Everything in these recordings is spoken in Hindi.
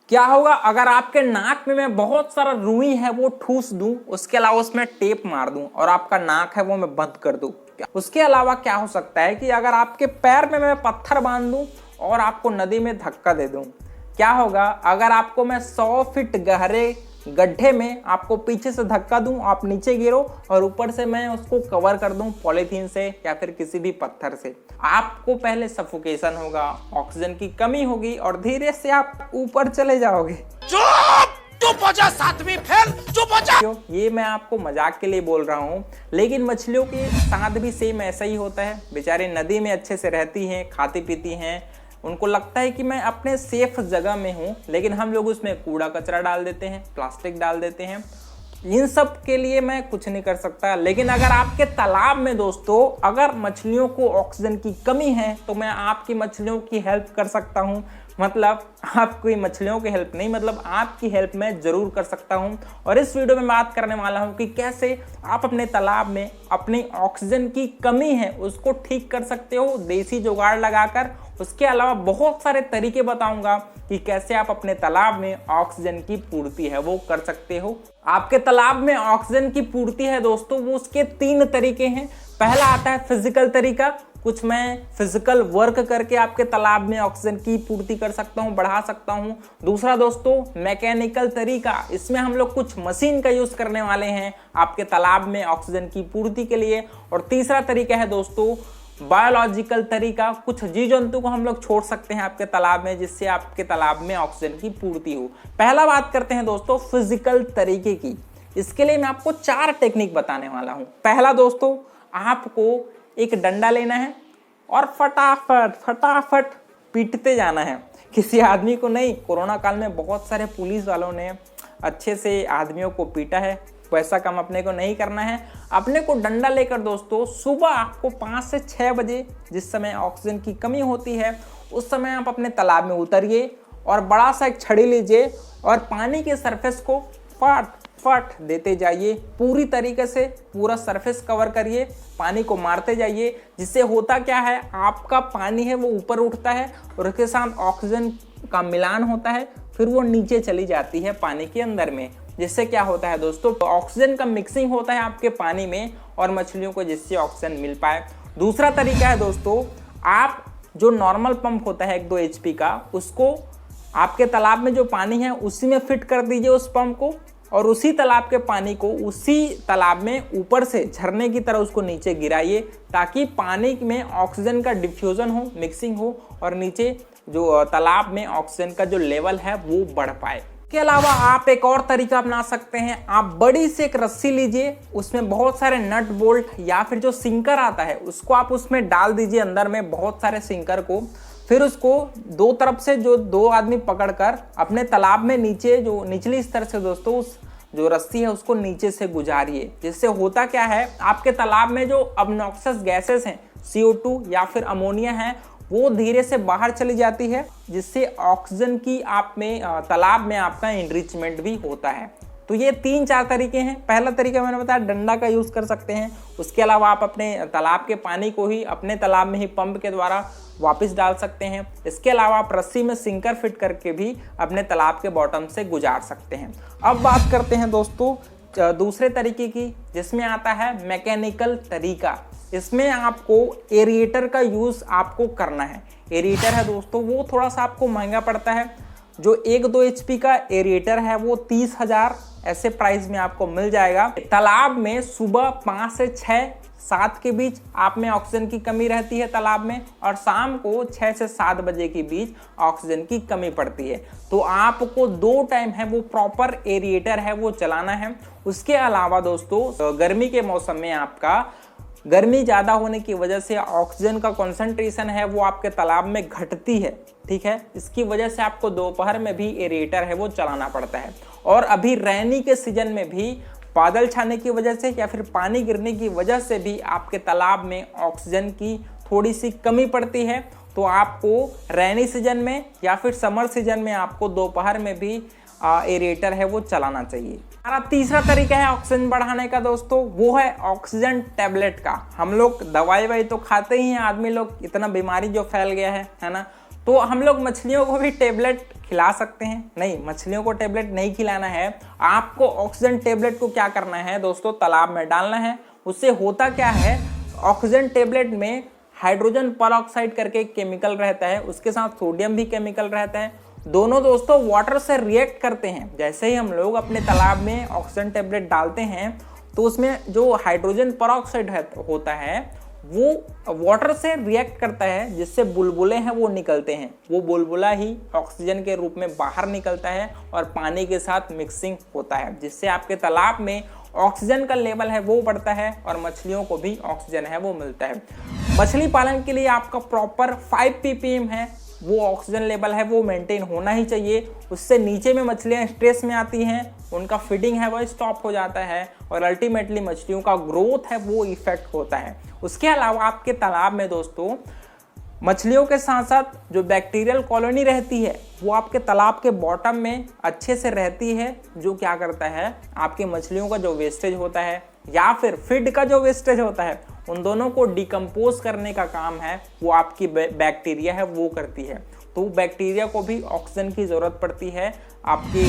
क्या होगा अगर आपके नाक में मैं बहुत सारा रुई है वो ठूस दूं, उसके अलावा उसमें टेप मार दूं और आपका नाक है वो मैं बंद कर दूं। उसके अलावा क्या हो सकता है कि अगर आपके पैर में मैं पत्थर बांध दूं और आपको नदी में धक्का दे दूं। क्या होगा अगर आपको मैं 100 फीट गहरे गड्ढे में आपको पीछे से धक्का दूं, आप नीचे गिरो और ऊपर से मैं उसको कवर कर दूं पॉलीथीन से या फिर किसी भी पत्थर से। आपको पहले सफोकेशन होगा, ऑक्सीजन की कमी होगी और धीरे से आप ऊपर चले जाओगे। चुप हो जा सातवीं फेल, चुप हो जा। ये मैं आपको मजाक के लिए बोल रहा हूँ, लेकिन मछलियों के साथ भी सेम ऐसा ही होता है। बेचारे नदी में अच्छे से रहती हैं, खाती पीती हैं, उनको लगता है कि मैं अपने सेफ जगह में हूँ, लेकिन हम लोग उसमें कूड़ा कचरा डाल देते हैं, प्लास्टिक डाल देते हैं। इन सब के लिए मैं कुछ नहीं कर सकता। लेकिन अगर आपके तालाब में दोस्तों अगर मछलियों को ऑक्सीजन की कमी है तो मैं आपकी मछलियों की हेल्प कर सकता हूँ। मतलब आपकी मछलियों की हेल्प नहीं, मतलब आपकी हेल्प मैं जरूर कर सकता हूं। और इस वीडियो में बात करने वाला हूं कि कैसे आप अपने तालाब में अपनी ऑक्सीजन की कमी है उसको ठीक कर सकते हो देसी जुगाड़ लगाकर। उसके अलावा बहुत सारे तरीके बताऊंगा कि कैसे आप अपने तालाब में ऑक्सीजन की पूर्ति है वो कर सकते हो। आपके तालाब में ऑक्सीजन की पूर्ति है दोस्तों, वो उसके 3 तरीके हैं। पहला आता है फिजिकल तरीका, कुछ मैं फिजिकल वर्क करके आपके तालाब में ऑक्सीजन की पूर्ति कर सकता हूं, बढ़ा सकता हूं। दूसरा दोस्तों मैकेनिकल तरीका, इसमें हम लोग कुछ मशीन का यूज करने वाले हैं आपके तालाब में ऑक्सीजन की पूर्ति के लिए। और तीसरा तरीका है दोस्तों बायोलॉजिकल तरीका, कुछ जीव जंतु को हम लोग छोड़ सकते हैं आपके तालाब में जिससे आपके तालाब में ऑक्सीजन की पूर्ति हो। पहला बात करते हैं दोस्तों फिजिकल तरीके की। इसके लिए मैं आपको 4 टेक्निक बताने वाला हूं। पहला दोस्तों आपको एक डंडा लेना है और फटाफट पीटते जाना है, किसी आदमी को नहीं। कोरोना काल में बहुत सारे पुलिस वालों ने अच्छे से आदमियों को पीटा है, वैसा काम अपने को नहीं करना है। अपने को डंडा लेकर दोस्तों सुबह आपको 5 से 6 बजे जिस समय ऑक्सीजन की कमी होती है उस समय आप अपने तालाब में उतरिए और बड़ा सा एक छड़ी लीजिए और पानी के सरफेस को फट देते जाइए। पूरी तरीके से पूरा सरफेस कवर करिए, पानी को मारते जाइए। जिससे होता क्या है आपका पानी है वो ऊपर उठता है और उसके साथ ऑक्सीजन का मिलान होता है, फिर वो नीचे चली जाती है पानी के अंदर में। जिससे क्या होता है दोस्तों ऑक्सीजन का मिक्सिंग होता है आपके पानी में और मछलियों को जिससे ऑक्सीजन मिल पाए। दूसरा तरीका है दोस्तों आप जो नॉर्मल पंप होता है 1-2 HP का, उसको आपके तालाब में जो पानी है उसी में फिट कर दीजिए उस पंप को और उसी तालाब के पानी को उसी तालाब में ऊपर से झरने की तरह उसको नीचे गिराइए ताकि पानी में ऑक्सीजन का डिफ्यूजन हो, मिक्सिंग हो और नीचे जो तालाब में ऑक्सीजन का जो लेवल है वो बढ़ पाए। इसके अलावा आप एक और तरीका अपना सकते हैं। आप बड़ी से एक रस्सी लीजिए, उसमें बहुत सारे नट बोल्ट या फिर जो सिंकर आता है उसको आप उसमें डाल दीजिए अंदर में, बहुत सारे सिंकर को। फिर उसको 2 तरफ से जो 2 आदमी पकड़कर अपने तालाब में नीचे जो निचली स्तर से दोस्तों उस जो रस्सी है उसको नीचे से गुजारिए। जिससे होता क्या है आपके तालाब में जो ऑब्नॉक्सियस गैसेस हैं CO2 या फिर अमोनिया है वो धीरे से बाहर चली जाती है, जिससे ऑक्सीजन की आप में तालाब में आपका एनरिचमेंट भी होता है। तो ये 3-4 तरीके हैं। पहला तरीका मैंने बताया डंडा का यूज कर सकते हैं। उसके अलावा आप अपने तालाब के पानी को ही अपने तालाब में ही पंप के द्वारा वापस डाल सकते हैं। इसके अलावा आप रस्सी में सिंकर फिट करके भी अपने तालाब के बॉटम से गुजार सकते हैं। अब बात करते हैं दोस्तों दूसरे तरीके की, जिसमें आता है मैकेनिकल तरीका। इसमें आपको एरिएटर का यूज आपको करना है। एरिएटर है दोस्तों वो थोड़ा सा आपको महंगा पड़ता है। जो 1-2 HP का एरिएटर है वो 30,000 ऐसे प्राइस में आपको मिल जाएगा। तालाब में सुबह 5 से 6-7 के बीच आप में ऑक्सीजन की कमी रहती है तालाब में और शाम को 6 से 7 बजे के बीच ऑक्सीजन की कमी पड़ती है। तो आपको 2 टाइम है वो प्रॉपर एरिएटर है वो चलाना है। उसके अलावा दोस्तों गर्मी के मौसम में आपका गर्मी ज़्यादा होने की वजह से ऑक्सीजन का कंसंट्रेशन है वो आपके तालाब में घटती है, ठीक है। इसकी वजह से आपको दोपहर में भी एरिएटर है वो चलाना पड़ता है। और अभी रैनी के सीजन में भी बादल छाने की वजह से या फिर पानी गिरने की वजह से भी आपके तालाब में ऑक्सीजन की थोड़ी सी कमी पड़ती है। तो आपको रैनी सीजन में या फिर समर सीजन में आपको दोपहर में भी एरिएटर है वो चलाना चाहिए। हमारा तीसरा तरीका है ऑक्सीजन बढ़ाने का दोस्तों, वो है ऑक्सीजन टैबलेट का। हम लोग दवाई तो खाते ही हैं आदमी लोग, इतना बीमारी जो फैल गया है ना। तो हम लोग मछलियों को भी टेबलेट खिला सकते हैं? नहीं, मछलियों को टेबलेट नहीं खिलाना है। आपको ऑक्सीजन टेबलेट को क्या करना है दोस्तों, तालाब में डालना है। उससे होता क्या है, ऑक्सीजन टेबलेट में हाइड्रोजन परऑक्साइड करके एक केमिकल रहता है, उसके साथ सोडियम भी केमिकल रहता है। दोनों दोस्तों वाटर से रिएक्ट करते हैं। जैसे ही हम लोग अपने तालाब में ऑक्सीजन टेबलेट डालते हैं तो उसमें जो हाइड्रोजन परऑक्साइड होता है वो वाटर से रिएक्ट करता है, जिससे बुलबुले हैं वो निकलते हैं। वो बुलबुला ही ऑक्सीजन के रूप में बाहर निकलता है और पानी के साथ मिक्सिंग होता है, जिससे आपके तालाब में ऑक्सीजन का लेवल है वो बढ़ता है और मछलियों को भी ऑक्सीजन है वो मिलता है। मछली पालन के लिए आपका प्रॉपर 5 ppm है वो ऑक्सीजन लेवल है वो मेंटेन होना ही चाहिए। उससे नीचे में मछलियां स्ट्रेस में आती हैं, उनका फीडिंग है वो स्टॉप हो जाता है और अल्टीमेटली मछलियों का ग्रोथ है वो इफेक्ट होता है। उसके अलावा आपके तालाब में दोस्तों मछलियों के साथ साथ जो बैक्टीरियल कॉलोनी रहती है वो आपके तालाब के बॉटम में अच्छे से रहती है, जो क्या करता है आपके मछलियों का जो वेस्टेज होता है या फिर फीड का जो वेस्टेज होता है उन दोनों को डिकम्पोज करने का काम है वो आपकी बैक्टीरिया है वो करती है। तो बैक्टीरिया को भी ऑक्सीजन की ज़रूरत पड़ती है आपकी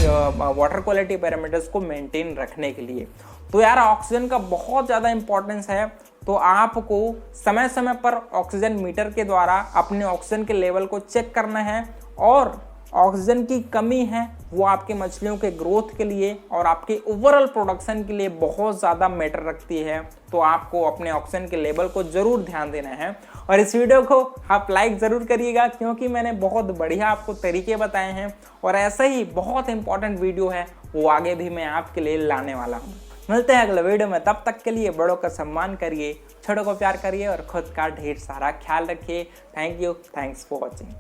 वाटर क्वालिटी पैरामीटर्स को मेंटेन रखने के लिए। तो यार ऑक्सीजन का बहुत ज़्यादा इंपॉर्टेंस है। तो आपको समय समय पर ऑक्सीजन मीटर के द्वारा अपने ऑक्सीजन के लेवल को चेक करना है और ऑक्सीजन की कमी है वो आपके मछलियों के ग्रोथ के लिए और आपके ओवरऑल प्रोडक्शन के लिए बहुत ज़्यादा मैटर रखती है। तो आपको अपने ऑक्सीजन के लेवल को ज़रूर ध्यान देना है और इस वीडियो को आप लाइक ज़रूर करिएगा, क्योंकि मैंने बहुत बढ़िया आपको तरीके बताए हैं और ऐसा ही बहुत इंपॉर्टेंट वीडियो है वो आगे भी मैं आपके लिए लाने वाला हूँ। मिलते हैं अगले वीडियो में, तब तक के लिए बड़ों का सम्मान करिए, छोटों को प्यार करिए और खुद का ढेर सारा ख्याल रखिए। Thank you, thanks for watching.